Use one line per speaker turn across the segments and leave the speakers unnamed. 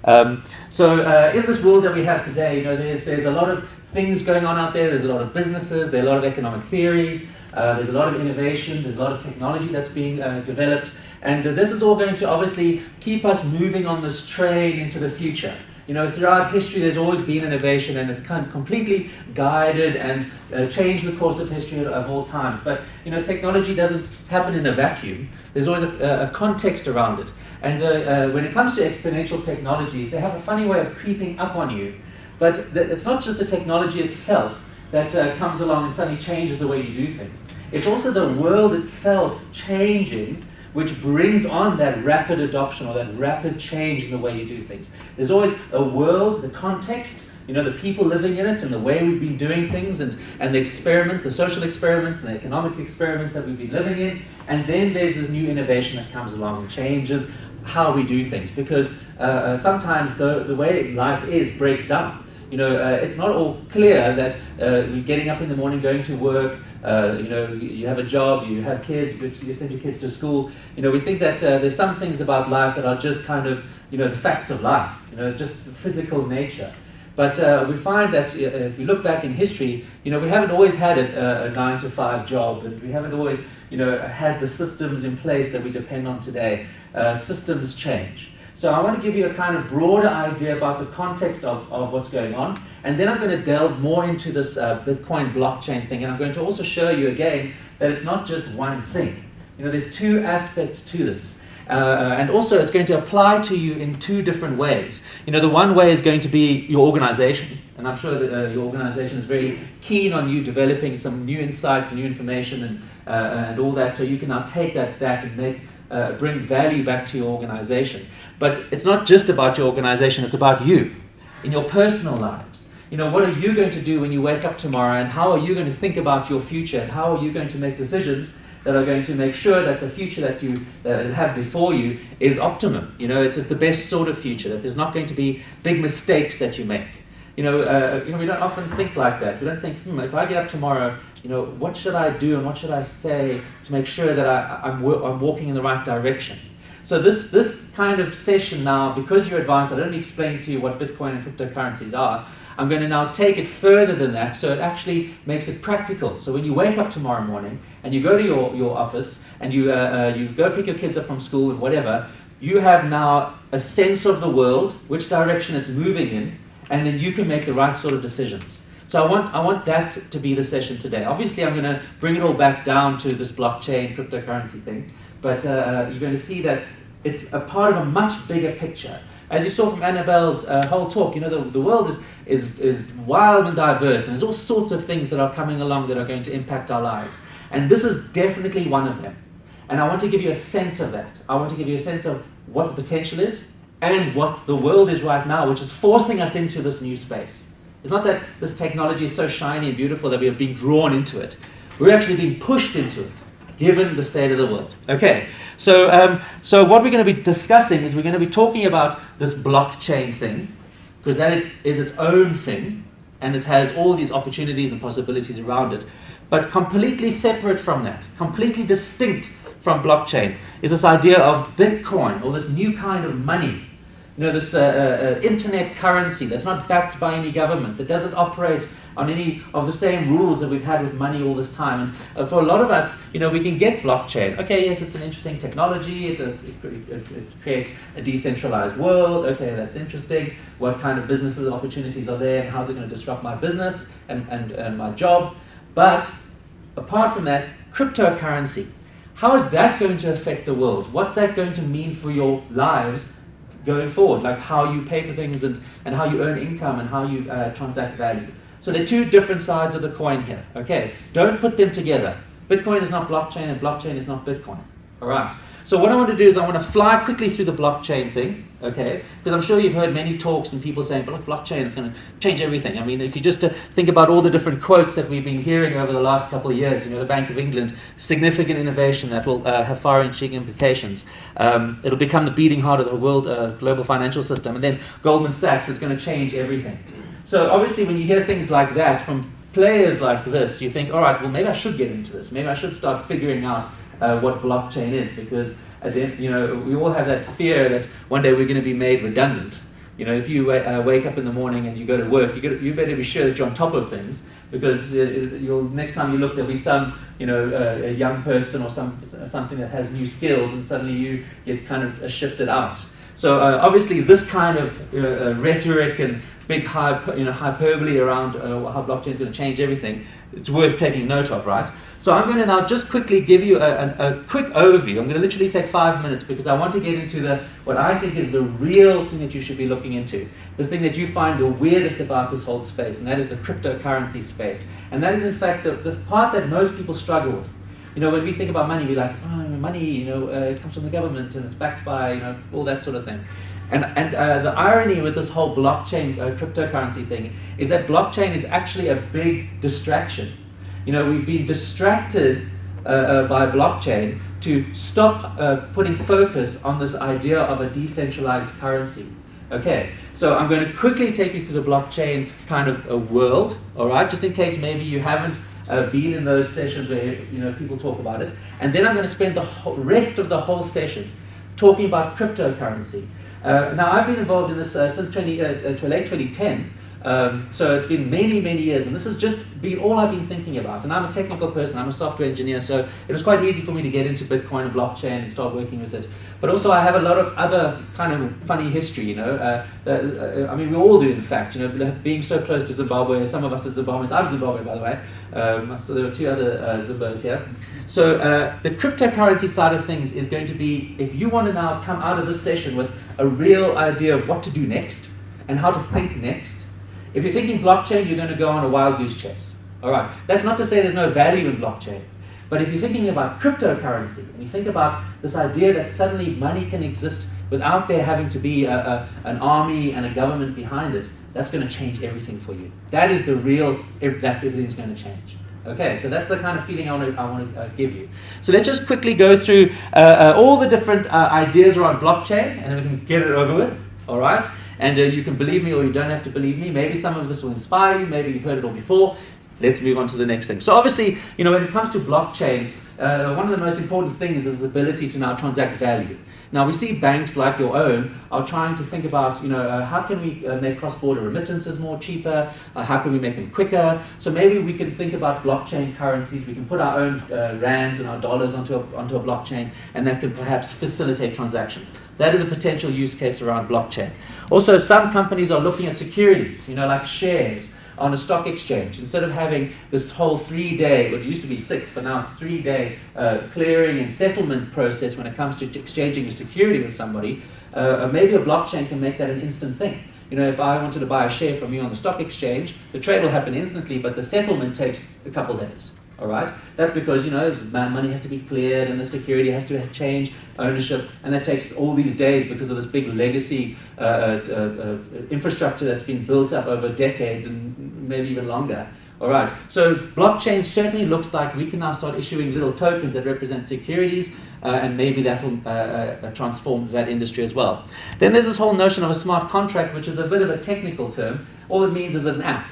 In this world that we have today, there's a lot of things going on out there. There's a lot of businesses. There are a lot of economic theories. There's a lot of innovation. There's a lot of technology that's being developed, and this is all going to obviously keep us moving on this train into the future. Throughout history, there's always been innovation, and it's kind of completely guided and changed the course of history of all times. But technology doesn't happen in a vacuum. There's always a context around it. And when it comes to exponential technologies, they have a funny way of creeping up on you. But it's not just the technology itself that comes along and suddenly changes the way you do things. It's also the world itself changing, which brings on that rapid adoption or that rapid change in the way you do things. There's always a world, the context, the people living in it and the way we've been doing things and the experiments, the social experiments and the economic experiments that we've been living in. And then there's this new innovation that comes along and changes how we do things, because sometimes the way life is breaks down. It's not all clear that you're getting up in the morning, going to work, you have a job, you have kids, you send your kids to school. We think that there's some things about life that are just kind of, the facts of life, just the physical nature. But we find that if we look back in history, we haven't always had a 9-to-5 job, and we haven't always, had the systems in place that we depend on today. Systems change. So I want to give you a kind of broader idea about the context of what's going on, and then I'm going to delve more into this Bitcoin blockchain thing, and I'm going to also show you again that it's not just one thing. There's two aspects to this. And also it's going to apply to you in two different ways. The one way is going to be your organization, and I'm sure that your organization is very keen on you developing some new insights and new information and all that, so you can now take that and bring value back to your organization. But it's not just about your organization, it's about you, in your personal lives. What are you going to do when you wake up tomorrow, and how are you going to think about your future, and how are you going to make decisions that are going to make sure that the future that you have before you is optimum. It's the best sort of future, that there's not going to be big mistakes that you make. We don't often think like that. We don't think, if I get up tomorrow, what should I do and what should I say to make sure that I'm walking in the right direction? So this kind of session now, because you're advanced, I don't explain to you what Bitcoin and cryptocurrencies are. I'm going to now take it further than that, so it actually makes it practical. So when you wake up tomorrow morning and you go to your office and you go pick your kids up from school and whatever, you have now a sense of the world, which direction it's moving in, and then you can make the right sort of decisions. So I want that to be the session today. Obviously, I'm going to bring it all back down to this blockchain, cryptocurrency thing, but you're going to see that it's a part of a much bigger picture. As you saw from Annabelle's whole talk, the world is wild and diverse, and there's all sorts of things that are coming along that are going to impact our lives. And this is definitely one of them. And I want to give you a sense of that. I want to give you a sense of what the potential is and what the world is right now, which is forcing us into this new space. It's not that this technology is so shiny and beautiful that we are being drawn into it. We're actually being pushed into it, given the state of the world. Okay, so what we're going to be discussing is we're going to be talking about this blockchain thing, because that is its own thing, and it has all these opportunities and possibilities around it. But completely separate from that, completely distinct from blockchain, is this idea of Bitcoin, or this new kind of money. This internet currency that's not backed by any government, that doesn't operate on any of the same rules that we've had with money all this time. And for a lot of us, we can get blockchain. Okay, yes, it's an interesting technology. It creates a decentralized world. Okay, that's interesting. What kind of businesses and opportunities are there, and how's it going to disrupt my business and my job? But apart from that, cryptocurrency. How is that going to affect the world? What's that going to mean for your lives going forward, like how you pay for things and how you earn income and how you transact value? So they're two different sides of the coin here. Okay, don't put them together. Bitcoin is not blockchain and blockchain is not Bitcoin. All right. So what I want to do is I want to fly quickly through the blockchain thing, okay? Because I'm sure you've heard many talks and people saying, but look, blockchain is going to change everything. I mean, if you just think about all the different quotes that we've been hearing over the last couple of years, the Bank of England, significant innovation that will have far-reaching implications. It'll become the beating heart of the world global financial system. And then Goldman Sachs is going to change everything. So obviously when you hear things like that from players like this, you think, all right, well, maybe I should get into this. Maybe I should start figuring out what blockchain is, because we all have that fear that one day we're going to be made redundant, You know, if you wake up in the morning and you go to work, you better be sure that you're on top of things, because next time you look, there'll be some, you know, a young person or something that has new skills, and suddenly you get kind of shifted out. So obviously, this kind of rhetoric and big hyperbole around how blockchain is going to change everything, it's worth taking note of, right? So I'm going to now just quickly give you a quick overview. I'm going to literally take 5 minutes, because I want to get into what I think is the real thing that you should be looking into, the thing that you find the weirdest about this whole space, and that is the cryptocurrency space. And that is, in fact, the part that most people struggle with. You know, when we think about money, we're like, oh, money, you know, it comes from the government and it's backed by, you know, all that sort of thing. And the irony with this whole blockchain, cryptocurrency thing, is that blockchain is actually a big distraction. You know, we've been distracted by blockchain to stop putting focus on this idea of a decentralized currency. Okay, so I'm going to quickly take you through the blockchain kind of a world, all right, just in case maybe you haven't been in those sessions where, you know, people talk about it. And then I'm going to spend the rest of the whole session talking about cryptocurrency. Now, I've been involved in this since late 2010. So it's been many, many years, and this has just been all I've been thinking about. And I'm a technical person, I'm a software engineer, so it was quite easy for me to get into Bitcoin and blockchain and start working with it. But also I have a lot of other kind of funny history, you know. I mean, we all do, in fact, you know, being so close to Zimbabwe. Some of us are Zimbabweans. I'm Zimbabwe, by the way. So there were 2 other Zimbabweans here. So the cryptocurrency side of things is going to be, if you want to now come out of this session with a real idea of what to do next and how to think next. If you're thinking blockchain, you're going to go on a wild goose chase. All right. That's not to say there's no value in blockchain. But if you're thinking about cryptocurrency, and you think about this idea that suddenly money can exist without there having to be an army and a government behind it, that's going to change everything for you. That is the real, that everything's going to change. Okay, so that's the kind of feeling I want to give you. So let's just quickly go through all the different ideas around blockchain, and then we can get it over with. All right? And you can believe me or you don't have to believe me. Maybe some of this will inspire you. Maybe you've heard it all before. Let's move on to the next thing. So obviously, you know, when it comes to blockchain, one of the most important things is the ability to now transact value. Now, we see banks like your own are trying to think about, you know, how can we make cross-border remittances more cheaper? How can we make them quicker? So maybe we can think about blockchain currencies. We can put our own rands and our dollars onto a blockchain, and that can perhaps facilitate transactions. That is a potential use case around blockchain. Also, some companies are looking at securities, you know, like shares on a stock exchange. Instead of having this whole 3-day, what used to be 6, but now it's 3-day clearing and settlement process when it comes to exchanging a security with somebody, maybe a blockchain can make that an instant thing. You know, if I wanted to buy a share from you on the stock exchange, the trade will happen instantly, but the settlement takes a couple days. All right? That's because, you know, money has to be cleared and the security has to change ownership, and that takes all these days because of this big legacy infrastructure that's been built up over decades and maybe even longer. All right, so blockchain certainly looks like we can now start issuing little tokens that represent securities, and maybe that will transform that industry as well. Then there's this whole notion of a smart contract, which is a bit of a technical term. All it means is an app,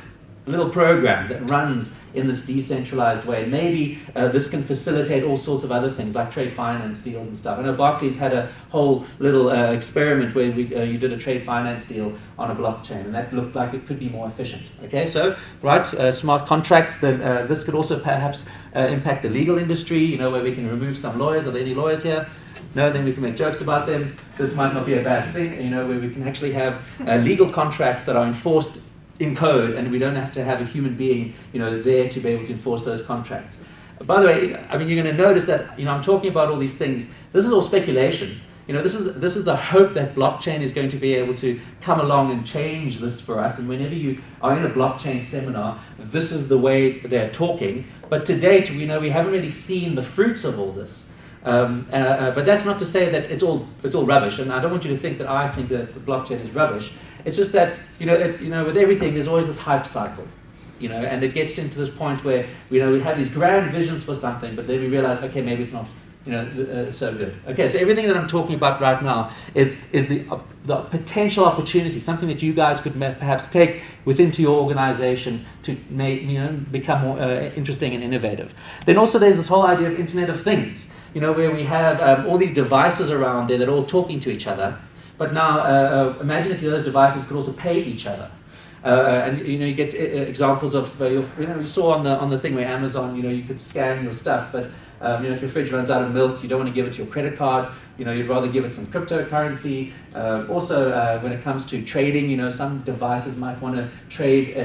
a little program that runs in this decentralized way. Maybe this can facilitate all sorts of other things like trade finance deals and stuff. I know Barclays had a whole little experiment where you did a trade finance deal on a blockchain, and that looked like it could be more efficient. Okay, so right, smart contracts. This could also perhaps impact the legal industry. You know, where we can remove some lawyers. Are there any lawyers here? No, then we can make jokes about them. This might not be a bad thing. You know, where we can actually have legal contracts that are enforced in code, and we don't have to have a human being, you know, there to be able to enforce those contracts. By the way, I mean, you're going to notice that, you know, I'm talking about all these things. This is all speculation. You know, this is the hope that blockchain is going to be able to come along and change this for us. And whenever you are in a blockchain seminar, this is the way they're talking. But to date, we know we haven't really seen the fruits of all this. But that's not to say that it's all rubbish, and I don't want you to think that I think that the blockchain is rubbish. It's just that, you know, with everything, there's always this hype cycle, you know, and it gets into this point where, you know, we have these grand visions for something, but then we realize, okay, maybe it's not, you know, so good. Okay, so everything that I'm talking about right now is the potential opportunity, something that you guys could perhaps take within your organization to make, you know, become more interesting and innovative. Then also there's this whole idea of Internet of Things, you know, where we have all these devices around there that are all talking to each other. But now, imagine if those devices could also pay each other. And you get examples of you saw on the thing where Amazon, you could scan your stuff, but if your fridge runs out of milk, you don't want to give it to your credit card. You'd rather give it some cryptocurrency. Also, when it comes to trading, some devices might want to trade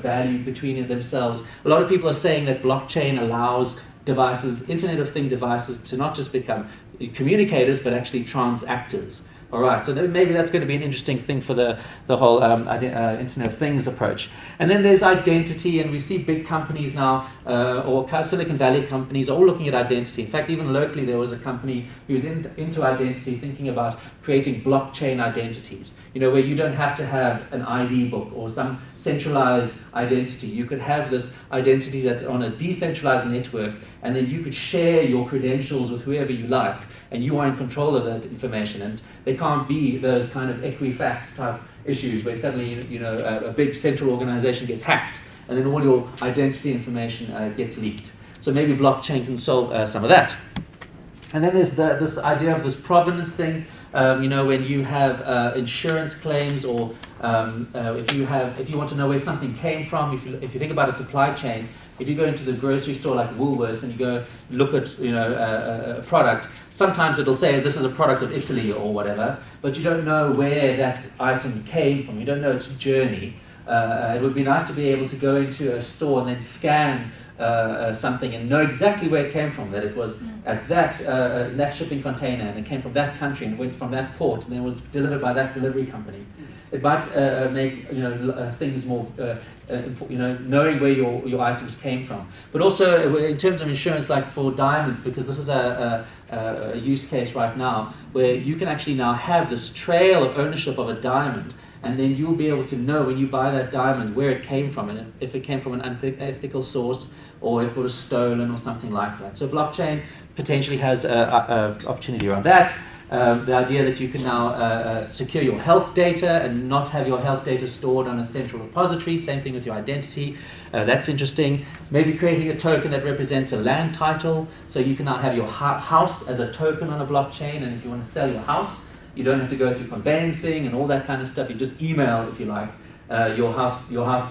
value between themselves. A lot of people are saying that blockchain allows devices, Internet of Things devices, to not just become communicators, but actually transactors. All right, so maybe that's going to be an interesting thing for the whole Internet of Things approach. And then there's identity, and we see big companies now, or Silicon Valley companies, are all looking at identity. In fact, even locally, there was a company who was into identity, thinking about creating blockchain identities, where you don't have to have an ID book or some centralized identity. You could have this identity that's on a decentralized network, and then you could share your credentials with whoever you like, and you are in control of that information. And they can't be those kind of Equifax type issues where suddenly a big central organization gets hacked, and then all your identity information gets leaked. So maybe blockchain can solve some of that. And then there's this idea of this provenance thing. When you have insurance claims, or if you want to know where something came from, if you think about a supply chain, if you go into the grocery store like Woolworths and you go look at a product, sometimes it'll say this is a product of Italy or whatever, but you don't know where that item came from. You don't know its journey. It would be nice to be able to go into a store and then scan something and know exactly where it came from, that it was at that shipping container, and it came from that country and went from that port, and then was delivered by that delivery company. It might make things more knowing where your items came from. But also in terms of insurance, like for diamonds, because this is a use case right now where you can actually now have this trail of ownership of a diamond, and then you'll be able to know when you buy that diamond where it came from, and if it came from an unethical source, or if it was stolen or something like that. So blockchain potentially has an opportunity around that. The idea that you can now secure your health data and not have your health data stored on a central repository. Same thing with your identity. That's interesting. Maybe creating a token that represents a land title. So you can now have your house as a token on a blockchain, and if you want to sell your house, you don't have to go through conveyancing and all that kind of stuff. You just email, if you like, your house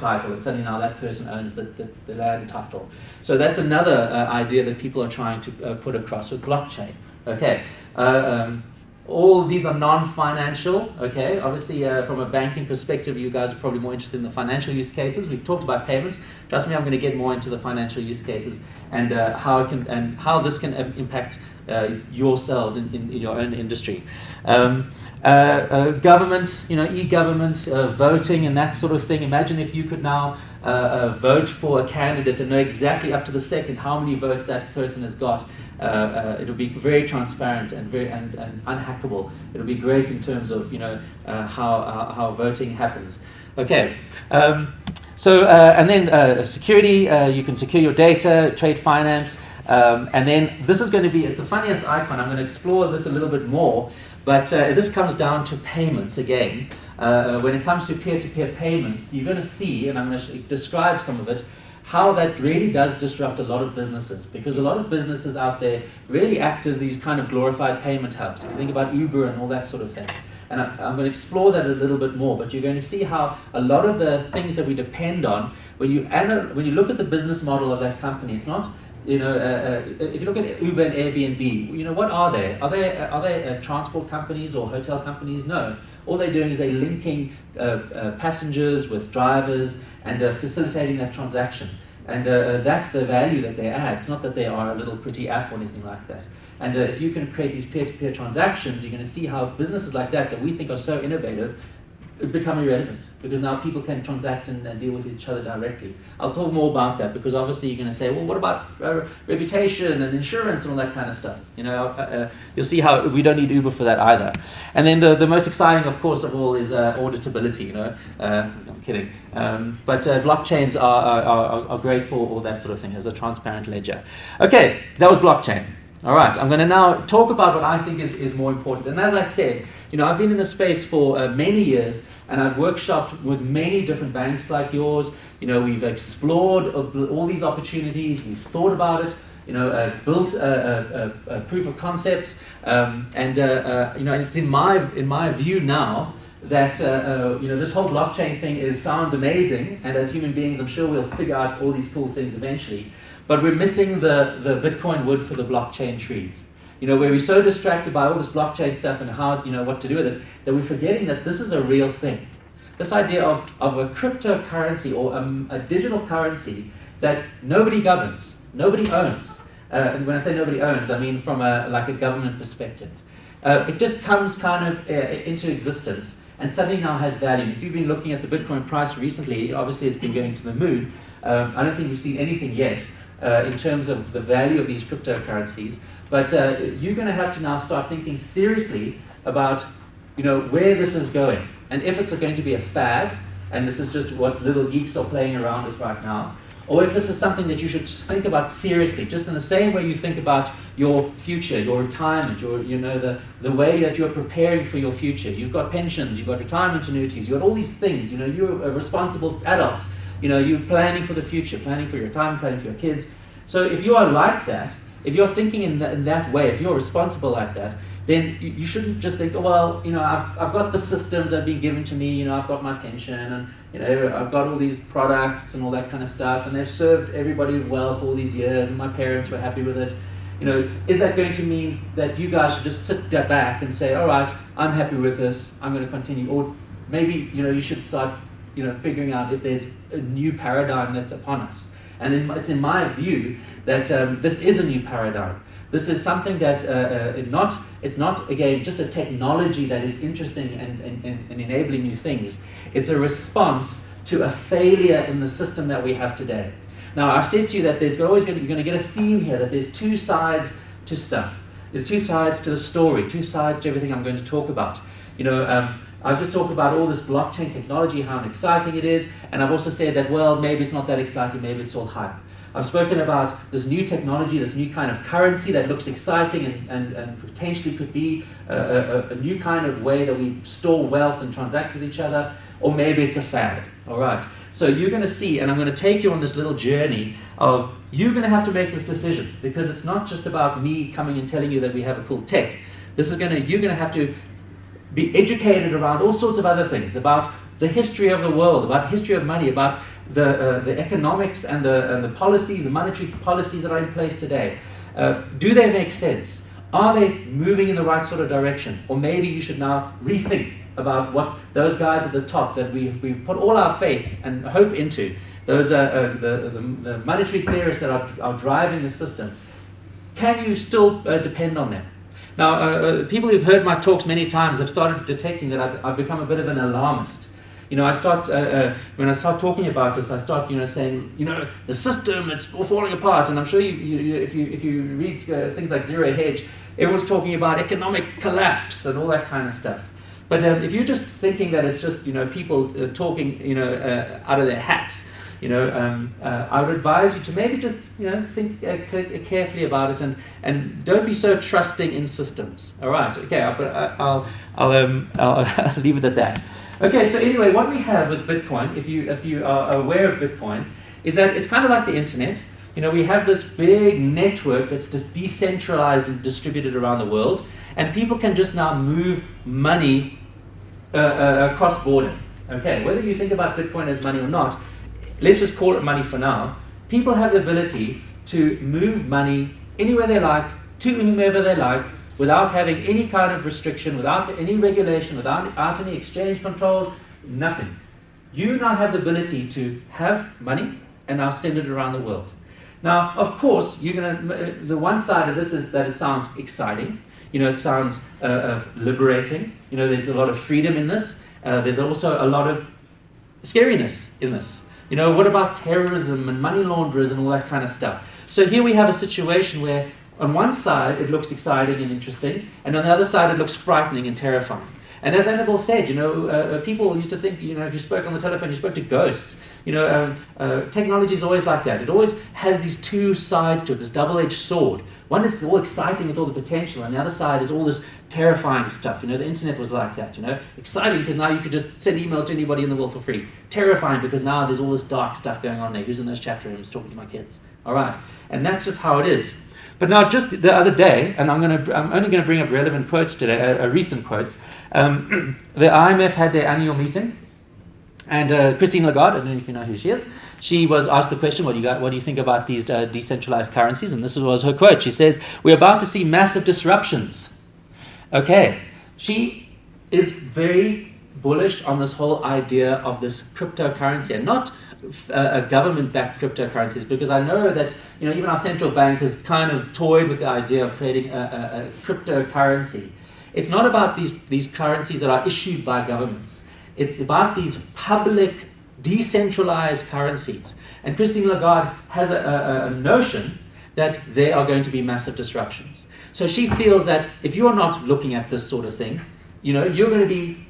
title, and suddenly now that person owns the land title. So that's another idea that people are trying to put across with blockchain. Okay, all these are non-financial. Okay, obviously from a banking perspective, you guys are probably more interested in the financial use cases. We've talked about payments. Trust me, I'm going to get more into the financial use cases and how this can impact yourselves in your own industry. Government, e-government, voting and that sort of thing. Imagine if you could now vote for a candidate and know exactly up to the second how many votes that person has got. It would be very transparent and very and unhackable. It would be great in terms of how voting happens. Okay. And then security. You can secure your data, trade finance. And then this is going to be, it's the funniest icon. I'm going to explore this a little bit more, but this comes down to payments again. When it comes to peer-to-peer payments, you're going to see, and I'm going to describe some of it, how that really does disrupt a lot of businesses, because a lot of businesses out there really act as these kind of glorified payment hubs. If you think about Uber and all that sort of thing. And I'm going to explore that a little bit more, but you're going to see how a lot of the things that we depend on, when you look at the business model of that company, it's not, if you look at Uber and Airbnb, what are they? Are they transport companies or hotel companies? No. All they're doing is they're linking passengers with drivers and facilitating that transaction. And that's the value that they add. It's not that they are a little pretty app or anything like that. And if you can create these peer-to-peer transactions, you're going to see how businesses like that we think are so innovative, become irrelevant, because now people can transact and deal with each other directly. I'll talk more about that, because obviously you're going to say, well, what about reputation and insurance and all that kind of stuff? You'll see how we don't need Uber for that either. And then the most exciting, of course, of all is auditability. I'm kidding. But blockchains are great for all that sort of thing, as a transparent ledger. Okay, that was blockchain. All right, I'm going to now talk about what I think is more important. And as I said, I've been in this space for many years, and I've workshopped with many different banks like yours. We've explored all these opportunities, we've thought about it. built proof of concepts, it's in my view now that this whole blockchain thing sounds amazing, and as human beings, I'm sure we'll figure out all these cool things eventually. But we're missing the Bitcoin wood for the blockchain trees. Where we're so distracted by all this blockchain stuff and how what to do with it that we're forgetting that this is a real thing. This idea of a cryptocurrency or a digital currency that nobody governs, nobody owns. And when I say nobody owns, I mean from a government perspective. It just comes kind of into existence and suddenly now has value. And if you've been looking at the Bitcoin price recently, obviously it's been going to the moon. I don't think we've seen anything yet in terms of the value of these cryptocurrencies. But you're going to have to now start thinking seriously about where this is going. And if it's going to be a fad, and this is just what little geeks are playing around with right now, or if this is something that you should think about seriously, just in the same way you think about your future, your retirement, the way that you're preparing for your future. You've got pensions, you've got retirement annuities, you've got all these things. You're a responsible adults. You're planning for the future, planning for your retirement, planning for your kids. So if you are like that, if you're thinking in that way, if you're responsible like that, then you shouldn't just think, well, I've got the systems that have been given to me, I've got my pension, and I've got all these products and all that kind of stuff, and they've served everybody well for all these years, and my parents were happy with it. Is that going to mean that you guys should just sit back and say, all right, I'm happy with this, I'm going to continue? Or maybe, you should start, figuring out if there's a new paradigm that's upon us. And it's in my view that this is a new paradigm. This is something that it's not, again, just a technology that is interesting and enabling new things. It's a response to a failure in the system that we have today. Now, I've said to you that you're going to get a theme here, that there's two sides to stuff. There's two sides to the story, two sides to everything I'm going to talk about. I've just talked about all this blockchain technology, how exciting it is, and I've also said that, well, maybe it's not that exciting, maybe it's all hype. I've spoken about this new technology, this new kind of currency that looks exciting and potentially could be a new kind of way that we store wealth and transact with each other, or maybe it's a fad. All right. So you're going to see, and I'm going to take you on this little journey of you're going to have to make this decision, because it's not just about me coming and telling you that we have a cool tech. You're going to have to be educated around all sorts of other things, about the history of the world, about the history of money, about the economics and the policies, the monetary policies that are in place today. Do they make sense? Are they moving in the right sort of direction? Or maybe you should now rethink about what those guys at the top that we put all our faith and hope into, those the monetary theorists that are driving the system. Can you still depend on them? Now, people who've heard my talks many times have started detecting that I've become a bit of an alarmist. When I start talking about this, I start, saying, the system, it's all falling apart. And I'm sure if you read things like Zero Hedge, everyone's talking about economic collapse and all that kind of stuff. But if you're just thinking that it's just, people talking, out of their hats, I would advise you to maybe just, think carefully about it and don't be so trusting in systems. All right, okay, I'll leave it at that. Okay, so anyway, what we have with Bitcoin, if you are aware of Bitcoin, is that it's kind of like the internet. We have this big network that's just decentralized and distributed around the world, and people can just now move money across border. Okay, whether you think about Bitcoin as money or not, let's just call it money for now. People have the ability to move money anywhere they like, to whomever they like, without having any kind of restriction, without any regulation, without any exchange controls, nothing. You now have the ability to have money and now send it around the world. Now, of course, the one side of this is that it sounds exciting. It sounds liberating. There's a lot of freedom in this. There's also a lot of scariness in this. What about terrorism and money launderers and all that kind of stuff? So here we have a situation where on one side it looks exciting and interesting, and on the other side it looks frightening and terrifying. And as Annabelle said, people used to think, if you spoke on the telephone, you spoke to ghosts. Technology is always like that. It always has these two sides to it, this double-edged sword. One is all exciting with all the potential, and the other side is all this terrifying stuff. The internet was like that, Exciting because now you could just send emails to anybody in the world for free. Terrifying because now there's all this dark stuff going on there. Who's in those chat rooms talking to my kids? All right. And that's just how it is. But now, just the other day, and I'm only going to bring up relevant quotes today, recent quotes. The IMF had their annual meeting, and Christine Lagarde, I don't know if you know who she is, she was asked the question, what do you think about these decentralized currencies? And this was her quote. She says, "We're about to see massive disruptions." Okay, she is very bullish on this whole idea of this cryptocurrency, and not government-backed cryptocurrencies, because I know that even our central bank has kind of toyed with the idea of creating a cryptocurrency. It's not about these currencies that are issued by governments. It's about these public, decentralized currencies. And Christine Lagarde has a notion that there are going to be massive disruptions. So she feels that if you're not looking at this sort of thing, you're going to be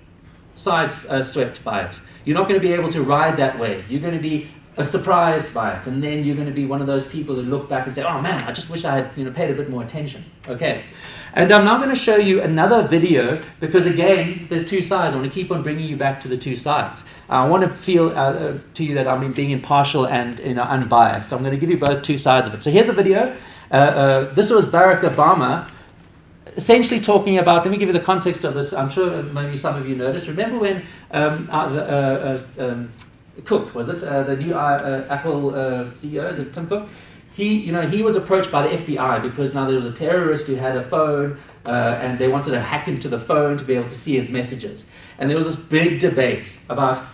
swept by it. You're not going to be able to ride that wave. You're going to be surprised by it, and then you're going to be one of those people who look back and say, "Oh man, I just wish I had paid a bit more attention." Okay, and I'm now going to show you another video, because again, there's two sides. I want to keep on bringing you back to the two sides. I want to feel to you that I'm being impartial and unbiased. So I'm going to give you both two sides of it. So here's a video. This was Barack Obama, essentially talking about, let me give you the context of this. I'm sure maybe some of you noticed. Remember when Cook, was it, the new Apple CEO, is it Tim Cook? He was approached by the FBI because now there was a terrorist who had a phone and they wanted to hack into the phone to be able to see his messages. And there was this big debate about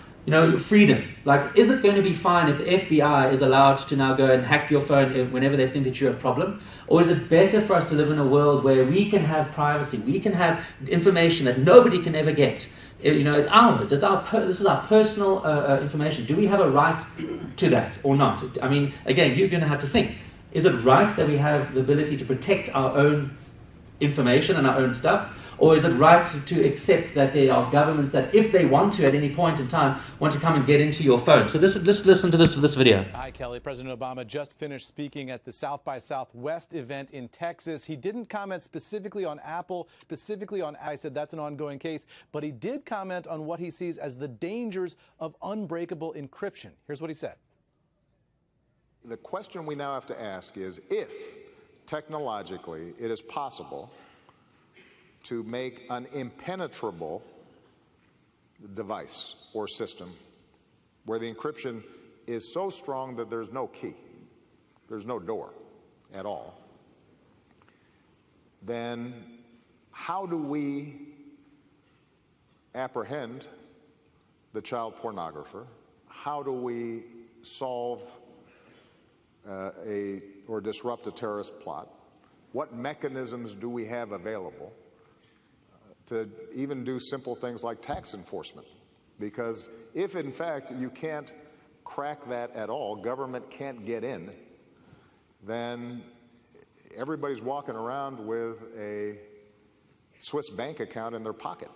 freedom. Like, is it going to be fine if the FBI is allowed to now go and hack your phone whenever they think that you're a problem? Or is it better for us to live in a world where we can have privacy, we can have information that nobody can ever get? It's ours. This is our personal information. Do we have a right to that or not? I mean, again, you're going to have to think. Is it right that we have the ability to protect our own information and our own stuff? Or is it right to accept that there are governments that, if they want to at any point in time, want to come and get into your phone? So let's listen to this video.
Hi, Kelly. President Obama just finished speaking at the South by Southwest event in Texas. He didn't comment specifically on Apple, I said that's an ongoing case, but he did comment on what he sees as the dangers of unbreakable encryption. Here's what he said.
The question we now have to ask is if technologically it is possible to make an impenetrable device or system where the encryption is so strong that there's no key, there's no door at all, then how do we apprehend the child pornographer? How do we solve or disrupt a terrorist plot? What mechanisms do we have available to even do simple things like tax enforcement? Because if, in fact, you can't crack that at all, government can't get in, then everybody's walking around with a Swiss bank account in their pocket.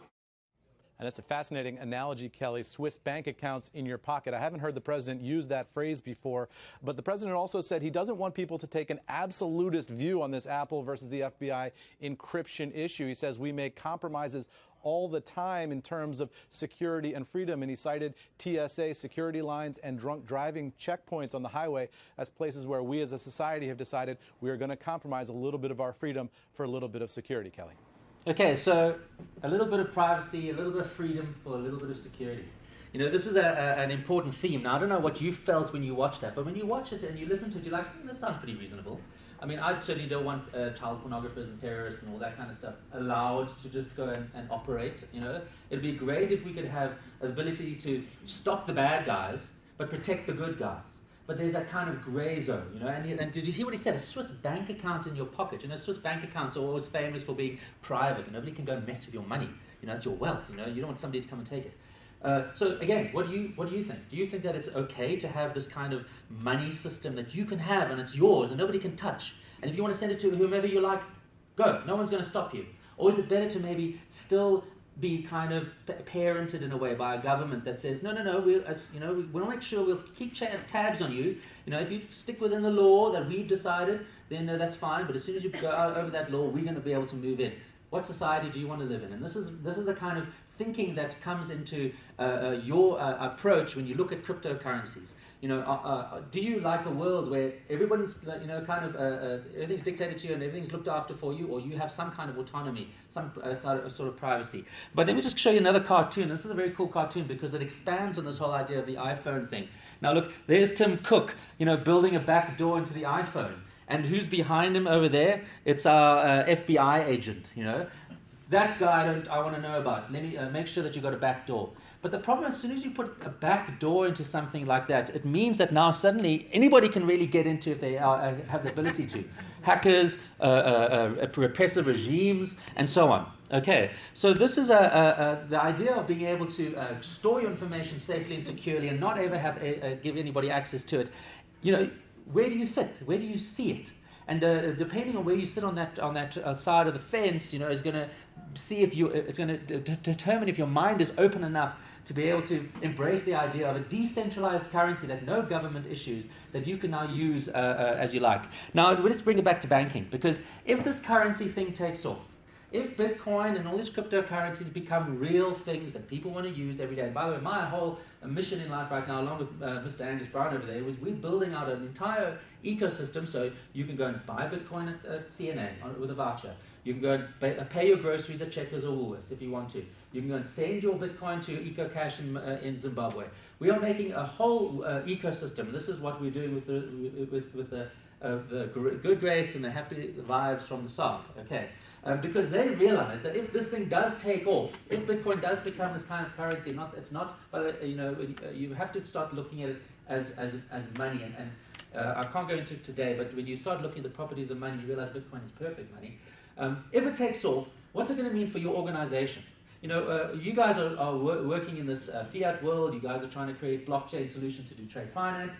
And that's a fascinating analogy, Kelly. Swiss bank accounts in your pocket. I haven't heard the president use that phrase before, but the president also said he doesn't want people to take an absolutist view on this Apple versus the FBI encryption issue. He says we make compromises all the time in terms of security and freedom, and he cited TSA security lines and drunk driving checkpoints on the highway as places where we as a society have decided we are going to compromise a little bit of our freedom for a little bit of security, Kelly.
Okay, so a little bit of privacy, a little bit of freedom for a little bit of security. This is an important theme. Now, I don't know what you felt when you watched that, but when you watch it and you listen to it, you're like, that sounds pretty reasonable. I mean, I certainly don't want child pornographers and terrorists and all that kind of stuff allowed to just go and operate. It'd be great if we could have the ability to stop the bad guys, but protect the good guys. But there's that kind of gray zone, and did you hear what he said? A Swiss bank account in your pocket. Swiss bank accounts are always famous for being private, and nobody can go and mess with your money. It's your wealth. You don't want somebody to come and take it. So again, what do you think? Do you think that it's okay to have this kind of money system that you can have and it's yours and nobody can touch? And if you want to send it to whomever you like, go. No one's going to stop you. Or is it better to maybe still be kind of parented in a way by a government that says, no, no, no, we want to make sure we'll keep tabs on you. If you stick within the law that we've decided, then that's fine. But as soon as you go out over that law, we're going to be able to move in. What society do you want to live in? And this is the kind of thinking that comes into your approach when you look at cryptocurrencies. Do you like a world where everyone's everything's dictated to you and everything's looked after for you, or you have some kind of autonomy, some sort of privacy? But let me just show you another cartoon. This is a very cool cartoon because it expands on this whole idea of the iPhone thing. Now look, there's Tim Cook, building a back door into the iPhone. And who's behind him over there? It's our FBI agent, That guy I want to know about. Let me make sure that you've got a back door. But the problem, as soon as you put a back door into something like that, it means that now suddenly anybody can really get into if they have the ability to. Hackers, repressive regimes, and so on. Okay, so this is the idea of being able to store your information safely and securely and not ever have give anybody access to it. Where do you fit? Where do you see it? And depending on where you sit on that side of the fence, is going to see if it's going to determine if your mind is open enough to be able to embrace the idea of a decentralized currency that no government issues, that you can now use as you like. Now let's bring it back to banking, because if this currency thing takes off, if Bitcoin and all these cryptocurrencies become real things that people want to use every day, and by the way, my whole mission in life right now, along with Mr. Angus Brown over there, was we're building out an entire ecosystem so you can go and buy Bitcoin at CNA with a voucher. You can go and pay your groceries at Checkers or Woolworths if you want to. You can go and send your Bitcoin to EcoCash in Zimbabwe. We are making a whole ecosystem. This is what we're doing with the good grace and the happy vibes from the SARC. Okay. Because they realize that if this thing does take off, if Bitcoin does become this kind of currency, you have to start looking at it as money. And I can't go into it today, but when you start looking at the properties of money, you realize Bitcoin is perfect money. If it takes off, what's it going to mean for your organization? You guys are working in this fiat world. You guys are trying to create blockchain solutions to do trade finance.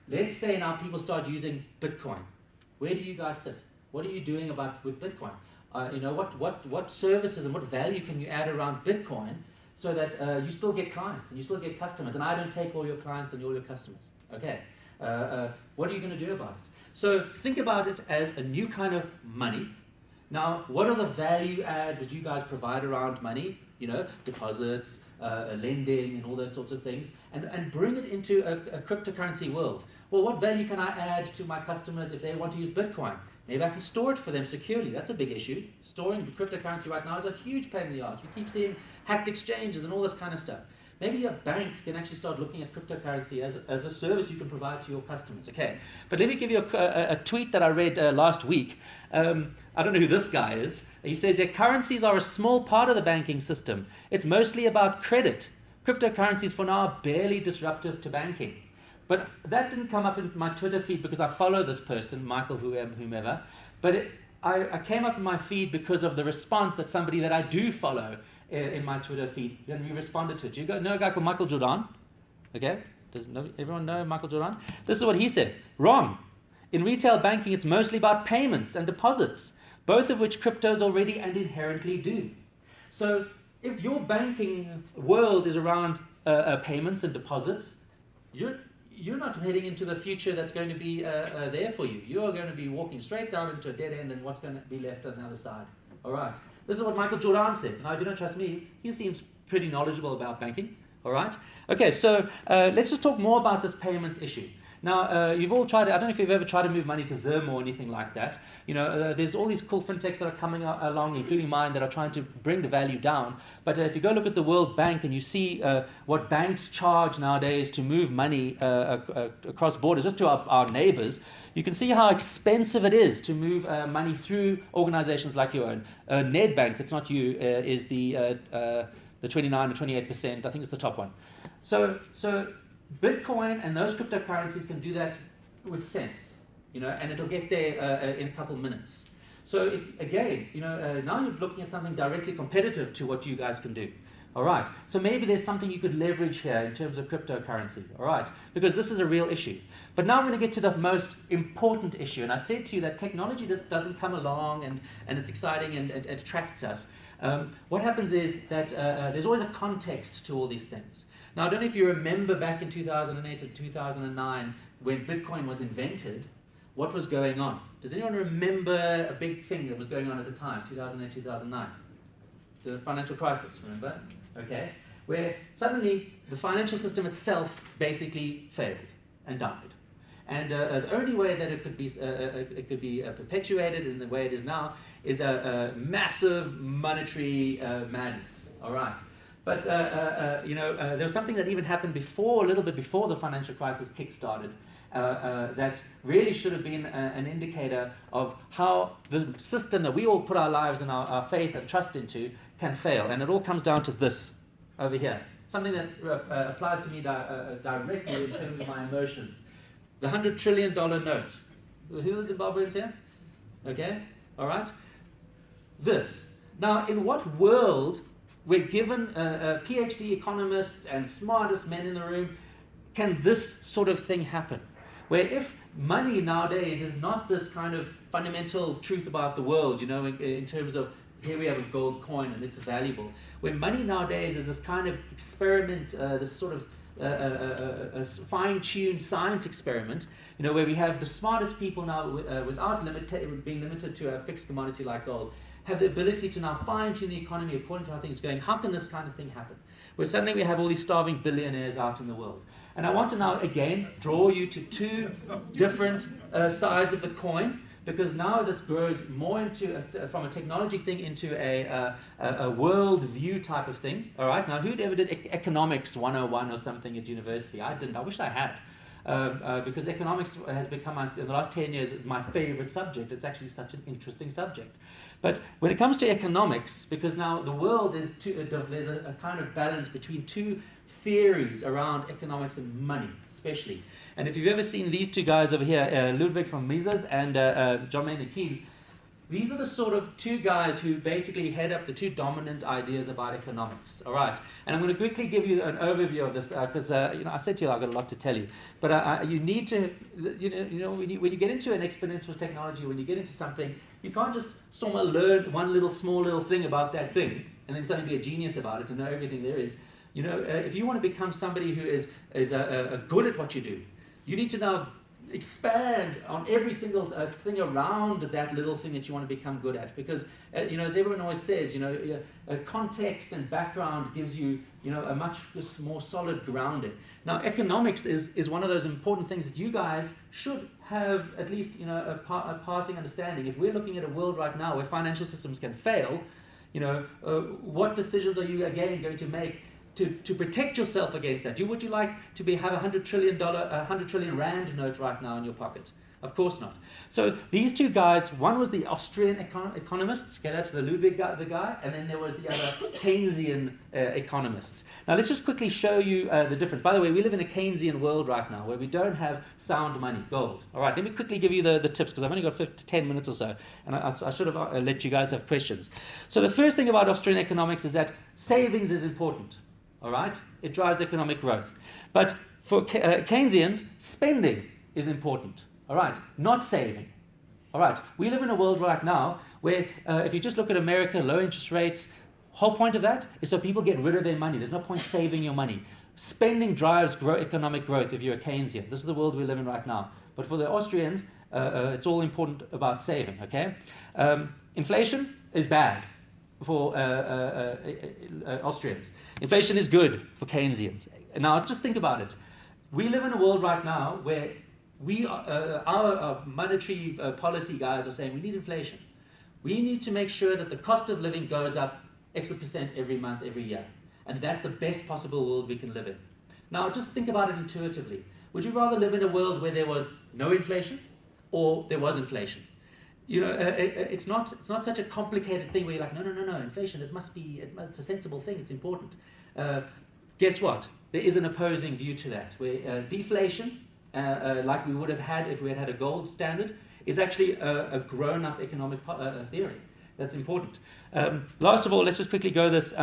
Let's say now people start using Bitcoin. Where do you guys sit? What are you doing with Bitcoin? What services and what value can you add around Bitcoin so that you still get clients and you still get customers, and I don't take all your clients and all your customers. Okay, what are you going to do about it? So think about it as a new kind of money. Now, what are the value adds that you guys provide around money? Deposits, lending, and all those sorts of things, and bring it into a cryptocurrency world. Well, what value can I add to my customers if they want to use Bitcoin? Maybe I can store it for them securely. That's a big issue. Storing cryptocurrency right now is a huge pain in the ass. We keep seeing hacked exchanges and all this kind of stuff. Maybe a bank can actually start looking at cryptocurrency as a service you can provide to your customers. Okay, but let me give you a tweet that I read last week. I don't know who this guy is. He says that currencies are a small part of the banking system. It's mostly about credit. Cryptocurrencies for now are barely disruptive to banking. But that didn't come up in my Twitter feed because I follow this person, Michael whomever. But I came up in my feed because of the response that somebody that I do follow in my Twitter feed, and we responded to it. Do you know a guy called Michael Jordan? Okay, does everyone know Michael Jordan? This is what he said. Wrong. In retail banking, it's mostly about payments and deposits, both of which cryptos already and inherently do. So if your banking world is around payments and deposits, you're not heading into the future that's going to be there for you. You are going to be walking straight down into a dead end, and what's going to be left on the other side. All right. This is what Michael Jordan says. Now, if you don't trust me, he seems pretty knowledgeable about banking. All right. Okay, so let's just talk more about this payments issue. Now, you've all tried it. I don't know if you've ever tried to move money to Zim or anything like that. There's all these cool fintechs that are coming along, including mine, that are trying to bring the value down. But if you go look at the World Bank and you see what banks charge nowadays to move money across borders, just to our neighbors, you can see how expensive it is to move money through organizations like your own. Nedbank, it's not you, is the 29 or 28%. I think it's the top one. So Bitcoin and those cryptocurrencies can do that with cents, and it'll get there in a couple minutes. So if, again, now you're looking at something directly competitive to what you guys can do. All right, so maybe there's something you could leverage here in terms of cryptocurrency, all right, because this is a real issue. But now I'm going to get to the most important issue, and I said to you that technology just doesn't come along and it's exciting and it attracts us. What happens is that there's always a context to all these things. Now, I don't know if you remember back in 2008 and 2009 when Bitcoin was invented, what was going on? Does anyone remember a big thing that was going on at the time, 2008, 2009? The financial crisis, remember? Okay, where suddenly the financial system itself basically failed and died. And the only way that it could be perpetuated in the way it is now is a massive monetary madness. All right, but there was something that even happened before, a little bit before the financial crisis kick-started, that really should have been an indicator of how the system that we all put our lives and our faith and trust into can fail. And it all comes down to this over here, something that applies to me directly in terms of my emotions. The $100 trillion note. Who are Zimbabweans here? Okay, all right. This. Now, in what world, we're given PhD economists and smartest men in the room, can this sort of thing happen? Where if money nowadays is not this kind of fundamental truth about the world, in terms of here we have a gold coin and it's valuable. Where money nowadays is this kind of experiment, this sort of a fine-tuned science experiment, where we have the smartest people now, without being limited to a fixed commodity like gold, have the ability to now fine-tune the economy according to how things are going. How can this kind of thing happen? Where suddenly we have all these starving billionaires out in the world. And I want to now, again, draw you to two different sides of the coin, because now this grows more into, from a technology thing into a world view type of thing. All right, now who'd ever did economics 101 or something at university? I didn't. I wish I had. Because economics has become, in the last 10 years, my favorite subject. It's actually such an interesting subject. But when it comes to economics, because now the world is, there's a kind of balance between two theories around economics and money, especially. And if you've ever seen these two guys over here, Ludwig von Mises and John Maynard Keynes, these are the sort of two guys who basically head up the two dominant ideas about economics. All right, and I'm going to quickly give you an overview of this because I said to you I've got a lot to tell you. But you need to, when you get into an exponential technology, when you get into something, you can't just somehow learn one small little thing about that thing and then suddenly be a genius about it and know everything there is. If you want to become somebody who is good at what you do, you need to now expand on every single thing around that little thing that you want to become good at, because as everyone always says, context and background gives you a much more solid grounding. Now, economics is one of those important things that you guys should have at least a passing understanding. If we're looking at a world right now where financial systems can fail, what decisions are you again going to make to protect yourself against that? Would you like to have $100 trillion rand note right now in your pocket? Of course not. So these two guys, one was the Austrian economists, okay, that's the Ludwig guy, and then there was the other Keynesian economists. Now let's just quickly show you the difference. By the way, we live in a Keynesian world right now where we don't have sound money, gold. All right, let me quickly give you the tips because I've only got 10 minutes or so, and I should have let you guys have questions. So the first thing about Austrian economics is that savings is important. All right, it drives economic growth. But for Keynesians, spending is important. All right, not saving. All right, we live in a world right now where if you just look at America, low interest rates, whole point of that is so people get rid of their money. There's no point saving your money. Spending drives economic growth if you're a Keynesian. This is the world we live in right now. But for the Austrians, it's all important about saving, okay? Inflation is bad for Austrians. Inflation is good for Keynesians. Now, just think about it. We live in a world right now where our monetary policy guys are saying we need inflation. We need to make sure that the cost of living goes up X percent every month, every year. And that's the best possible world we can live in. Now, just think about it intuitively. Would you rather live in a world where there was no inflation or there was inflation? It's not such a complicated thing where you're like, no, inflation, it's a sensible thing, it's important. Guess what? There is an opposing view to that, where deflation, like we would have had if we had a gold standard, is actually a grown-up economic theory. That's important. Last of all, let's just quickly go this.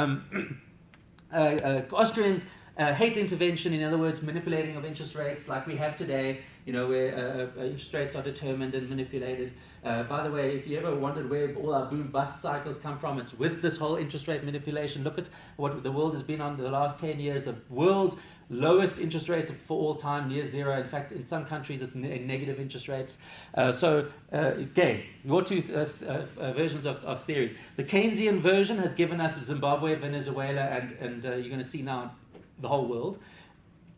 Austrians hate intervention, in other words, manipulating of interest rates like we have today, where interest rates are determined and manipulated. By the way, if you ever wondered where all our boom-bust cycles come from, it's with this whole interest rate manipulation. Look at what the world has been on the last 10 years. The world's lowest interest rates for all time, near zero. In fact, in some countries, it's negative interest rates. Again, your two versions of theory. The Keynesian version has given us Zimbabwe, Venezuela, and you're going to see now the whole world,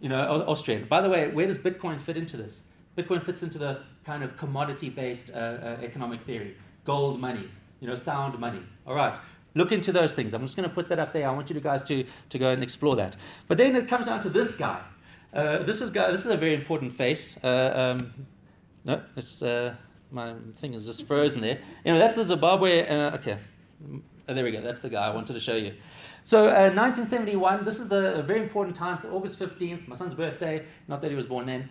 Australia. By the way, where does Bitcoin fit into this? Bitcoin fits into the kind of commodity-based economic theory. Gold money, sound money. All right, look into those things. I'm just going to put that up there. I want you guys to go and explore that. But then it comes down to this guy. This is a very important face. No, it's my thing is just frozen there. That's the Zimbabwe. Okay, there we go. That's the guy I wanted to show you. So 1971, this is the very important time for August 15th, my son's birthday, not that he was born then,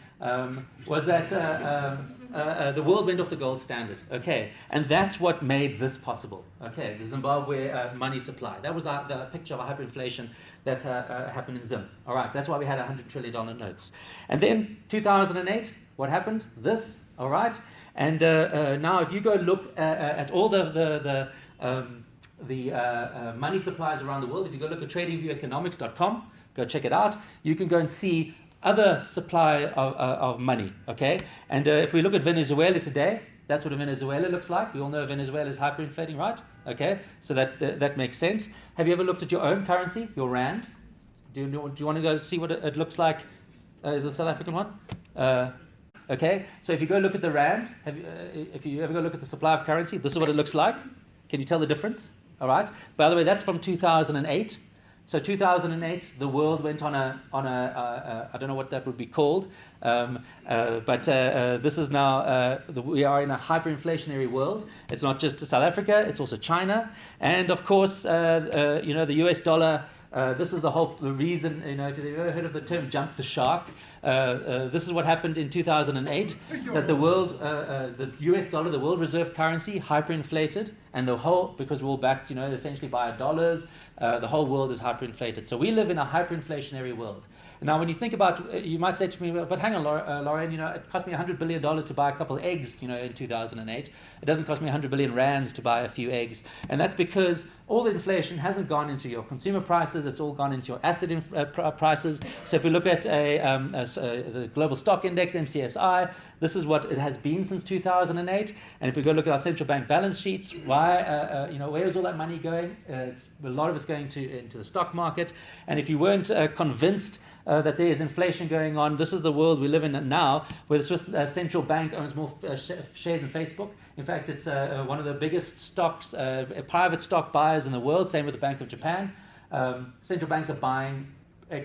was that the world went off the gold standard, okay? And that's what made this possible, okay? The Zimbabwe money supply. That was the picture of hyperinflation that happened in Zim. All right, that's why we had $100 trillion notes. And then 2008, what happened? This, all right? And now if you go look at all the money supplies around the world. If you go look at tradingvieweconomics.com, go check it out. You can go and see other supply of money, okay? And if we look at Venezuela today, that's what Venezuela looks like. We all know Venezuela is hyperinflating, right? Okay, so that makes sense. Have you ever looked at your own currency, your rand? Do you want to go see what it looks like, the South African one? Okay, so if you go look at the rand, if you ever go look at the supply of currency, this is what it looks like. Can you tell the difference? All right. By the way, that's from 2008. So 2008, the world went on a I don't know what that would be called, but this is now we are in a hyperinflationary world. It's not just South Africa; it's also China, and of course, the U.S. dollar. This is the reason. If you've ever heard of the term "jump the shark," this is what happened in 2008. That the world, the U.S. dollar, the world reserve currency, hyperinflated, and because we're all backed, essentially by dollars, the whole world is hyperinflated. So we live in a hyperinflationary world. Now, when you think about, you might say to me, but hang on, Lauren, it cost me $100 billion to buy a couple of eggs, in 2008. It doesn't cost me 100 billion rands to buy a few eggs. And that's because all the inflation hasn't gone into your consumer prices, it's all gone into your asset prices. So if we look at the global stock index, MCSI, this is what it has been since 2008. And if we go look at our central bank balance sheets, where is all that money going? A lot of it's going into the stock market. And if you weren't convinced that there is inflation going on, this is the world we live in now, where the Swiss central bank owns more shares in Facebook. In fact, it's one of the biggest stocks, private stock buyers in the world, same with the Bank of Japan. Central banks are buying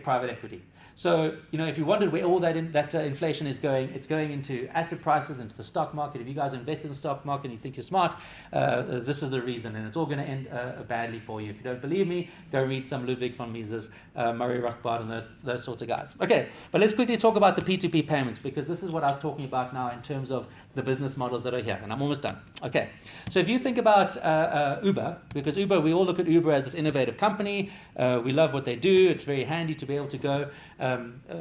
private equity. So, if you wondered where all that inflation is going, it's going into asset prices, into the stock market. If you guys invest in the stock market and you think you're smart, this is the reason, and it's all going to end badly for you. If you don't believe me, go read some Ludwig von Mises, Murray Rothbard, and those sorts of guys. Okay, but let's quickly talk about the P2P payments, because this is what I was talking about now in terms of the business models that are here, and I'm almost done. Okay, so if you think about Uber, because Uber, we all look at Uber as this innovative company. We love what they do. It's very handy to be able to go.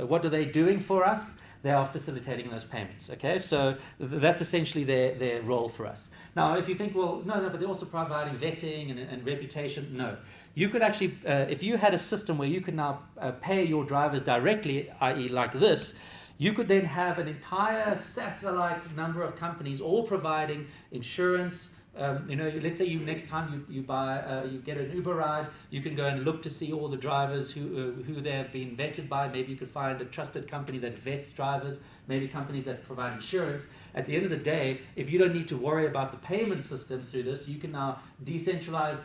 What are they doing for us? They are facilitating those payments. Okay, so that's essentially their role for us. Now, if you think, well, no, but they're also providing vetting and reputation. No, you could actually, if you had a system where you could now pay your drivers directly, i.e., like this, you could then have an entire satellite number of companies all providing insurance. Let's say next time you buy, you get an Uber ride, you can go and look to see all the drivers who they have been vetted by. Maybe you could find a trusted company that vets drivers, maybe companies that provide insurance. At the end of the day, if you don't need to worry about the payment system through this, you can now decentralize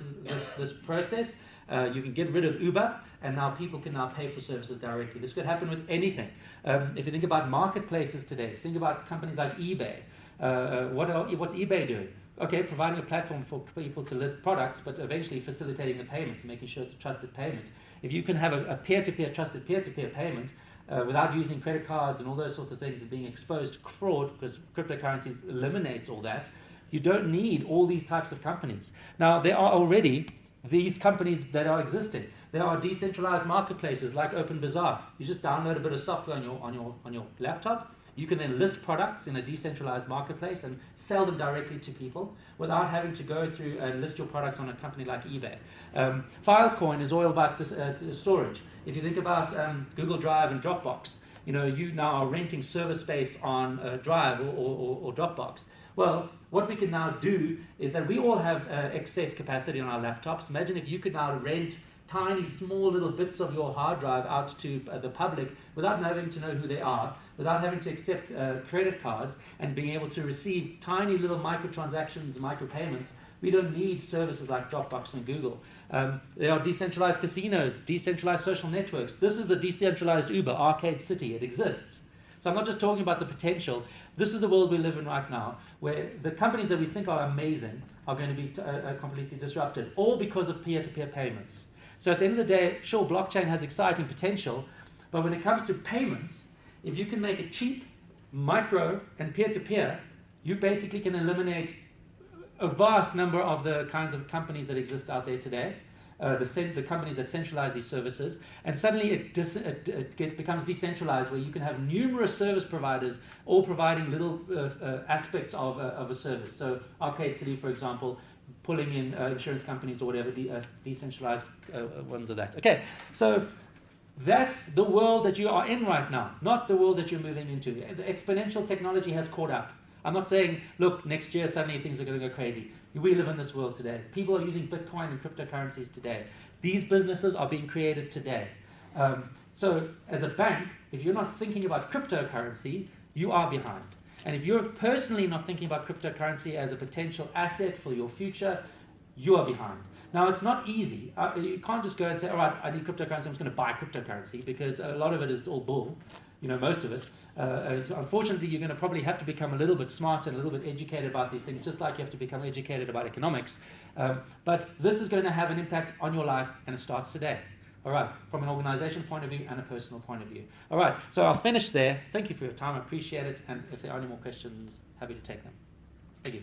this process. You can get rid of Uber, and now people can now pay for services directly. This could happen with anything. If you think about marketplaces today, think about companies like eBay. What's eBay doing? Okay, providing a platform for people to list products, but eventually facilitating the payments and making sure it's a trusted payment. If you can have a peer-to-peer, trusted peer-to-peer payment without using credit cards and all those sorts of things and being exposed to fraud, because cryptocurrencies eliminates all that, you don't need all these types of companies. Now, there are already these companies that are existing. There are decentralized marketplaces like OpenBazaar. You just download a bit of software on your laptop. You can then list products in a decentralized marketplace and sell them directly to people without having to go through and list your products on a company like eBay. Filecoin is all about storage. If you think about Google Drive and Dropbox, you now are renting server space on Drive or Dropbox. Well, what we can now do is that we all have excess capacity on our laptops. Imagine if you could now rent tiny, small little bits of your hard drive out to the public without having to know who they are, without having to accept credit cards, and being able to receive tiny little microtransactions, micropayments. We don't need services like Dropbox and Google. There are decentralized casinos, decentralized social networks. This is the decentralized Uber, Arcade City. It exists. So I'm not just talking about the potential. This is the world we live in right now, where the companies that we think are amazing are going to be completely disrupted, all because of peer-to-peer payments. So at the end of the day, sure, blockchain has exciting potential, but when it comes to payments, if you can make it cheap, micro, and peer-to-peer, you basically can eliminate a vast number of the kinds of companies that exist out there today, the companies that centralize these services, and suddenly it becomes decentralized, where you can have numerous service providers all providing little aspects of a service. So Arcade City, for example, pulling in insurance companies or whatever, decentralized ones of that. Okay, so that's the world that you are in right now, not the world that you're moving into. The exponential technology has caught up. I'm not saying, look, next year suddenly things are going to go crazy. We live in this world today. People are using Bitcoin and cryptocurrencies today. These businesses are being created today. So as a bank, if you're not thinking about cryptocurrency, you are behind. And if you're personally not thinking about cryptocurrency as a potential asset for your future, you are behind. Now, it's not easy. You can't just go and say, all right, I need cryptocurrency, I'm just going to buy cryptocurrency, because a lot of it is all bull, most of it. So unfortunately, you're going to probably have to become a little bit smarter and a little bit educated about these things, just like you have to become educated about economics. But this is going to have an impact on your life, and it starts today. All right, from an organization point of view and a personal point of view. All right, so I'll finish there. Thank you for your time. I appreciate it. And if there are any more questions, happy to take them. Thank you.